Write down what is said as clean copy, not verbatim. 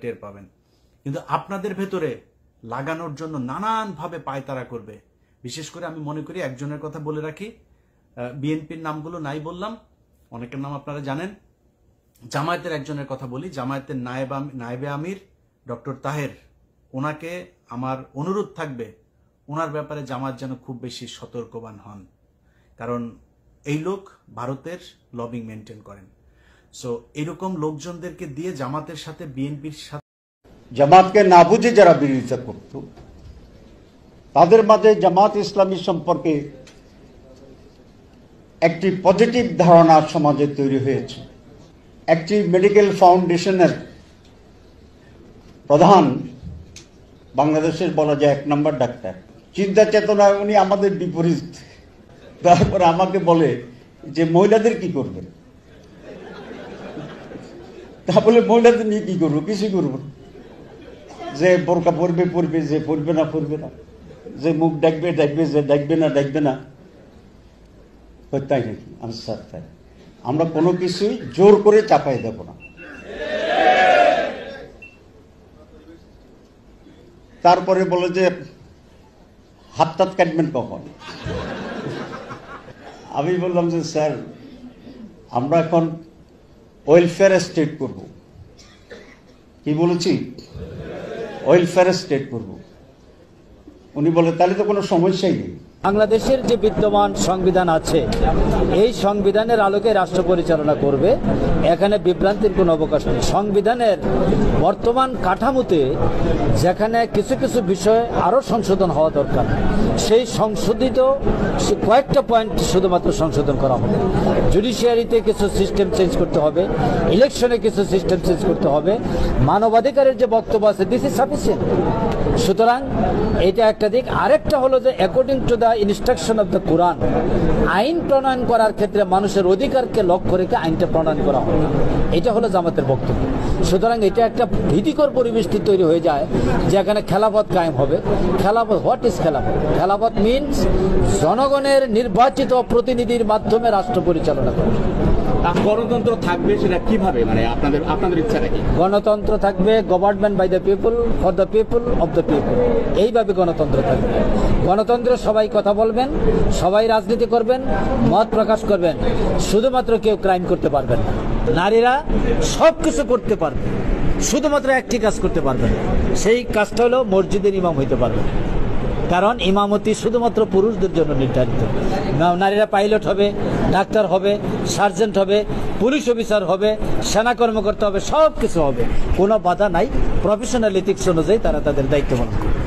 টের পাবেন। কিন্তু আপনাদের ভেতরে লাগানোর জন্য নানানভাবে পায়তারা করবে। বিশেষ করে আমি মনে করি, একজনের কথা বলে রাখি, বিএনপির নামগুলো নাই বললাম, অনেকের নাম আপনারা জানেন। জামায়াতের একজনের কথা বলি, জামায়াতের নায়েবে আমির ডক্টর তাহের, ওনাকে আমার অনুরোধ থাকবে ওনার ব্যাপারে জামায়াত যেন খুব বেশি সতর্কবান হন, কারণ এই লোক ভারতের লবিং মেনটেন করেন। সো এরকম লোকজনদেরকে দিয়ে জামাতের সাথে বিএনপির সাথে, জামাতকে না বুঝে যারা বিরোধিতা করত, তাদের মাঝে জামাত ইসলামী সম্পর্কে একটি পজিটিভ ধারণা সমাজে তৈরি হয়েছে। একটি মেডিকেল ফাউন্ডেশনের প্রধান, বাংলাদেশের বলা যায় 1 নম্বর ডাক্তার, চিন্তা চেতনায় উনি আমাদের বিপরীত। তারপরে আমাকে বলে যে মহিলাদের কি করবেন, তা বলে মহিলাদের নিয়ে কি করবো, কিছু করবো, যে বোরকা পরবে পরবে, যে পরবে না পরবে না, যে মুখ ডাকবে ডাকবে, যে ডাকবে না ডাকবে না। তাই নাকি? আনসার তাই। আমরা কোনো কিছুই জোর করে চাপাই দেব না। তারপরে বলে যে হাত টাত কাটবেন কখন? আমি বললাম যে স্যার, আমরা এখন ওয়েলফেয়ার স্টেট করব। কি বলেছি? ওয়েলফেয়ার স্টেট করব। উনি বলে তাহলে তো কোনো সমস্যাই নেই। বাংলাদেশের যে বিদ্যমান সংবিধান আছে, এই সংবিধানের আলোকে রাষ্ট্র পরিচালনা করবে, এখানে বিভ্রান্তির কোনো অবকাশ নেই। সংবিধানের বর্তমান কাঠামোতে যেখানে কিছু কিছু বিষয়ে আরও সংশোধন হওয়া দরকার, সেই সংশোধিত কয়েকটা পয়েন্ট শুধুমাত্র সংশোধন করা হবে। জুডিশিয়ারিতে কিছু সিস্টেম চেঞ্জ করতে হবে, ইলেকশনে কিছু সিস্টেম চেঞ্জ করতে হবে, মানবাধিকারের যে বক্তব্য আছে, দিস ইজ সাফিসিয়েন্ট। সুতরাং এটা একটা দিক। আরেকটা হলো যে according to the instruction of the Quran, আইন প্রণয়ন করার ক্ষেত্রে মানুষের অধিকারকে লক্ষ্য রেখে আইনটা প্রণয়ন করা হয়। এটা হলো জামাতের বক্তব্য। সুতরাং এটা একটা ভীতিকর পরিবেশটি তৈরি হয়ে যায়, যেখানে খেলাফত কায়েম হবে। খেলাফত, হোয়াট ইজ খেলাফত? খেলাফত মিনস জনগণের নির্বাচিত প্রতিনিধির মাধ্যমে রাষ্ট্র পরিচালনা করা। গণতন্ত্র থাকবে, সেটা কিভাবে, মানে আপনাদের ইচ্ছাটা কি? গণতন্ত্র থাকবে government by the people, for the people, of the people. এইভাবে গণতন্ত্র থাকবে। গণতন্ত্র সবাই কথা বলবেন, সবাই রাজনীতি করবেন, মত প্রকাশ করবেন, শুধুমাত্র কেউ ক্রাইম করতে পারবেন না। নারীরা সব কিছু করতে পারবে, শুধুমাত্র একটি কাজ করতে পারবেন, সেই কাজটা হলো মসজিদের ইমাম হইতে পারবে। কারণ ইমামতি শুধুমাত্র পুরুষদের জন্য নির্ধারিত। নারীরা পাইলট হবে, ডাক্তার হবে, সার্জেন্ট হবে, পুলিশ অফিসার হবে, সেনা কর্মকর্তা হবে, সব কিছু হবে, কোনো বাধা নাই। প্রফেশনাল এথিক্স অনুযায়ী তারা তাদের দায়িত্ব পালন করবে।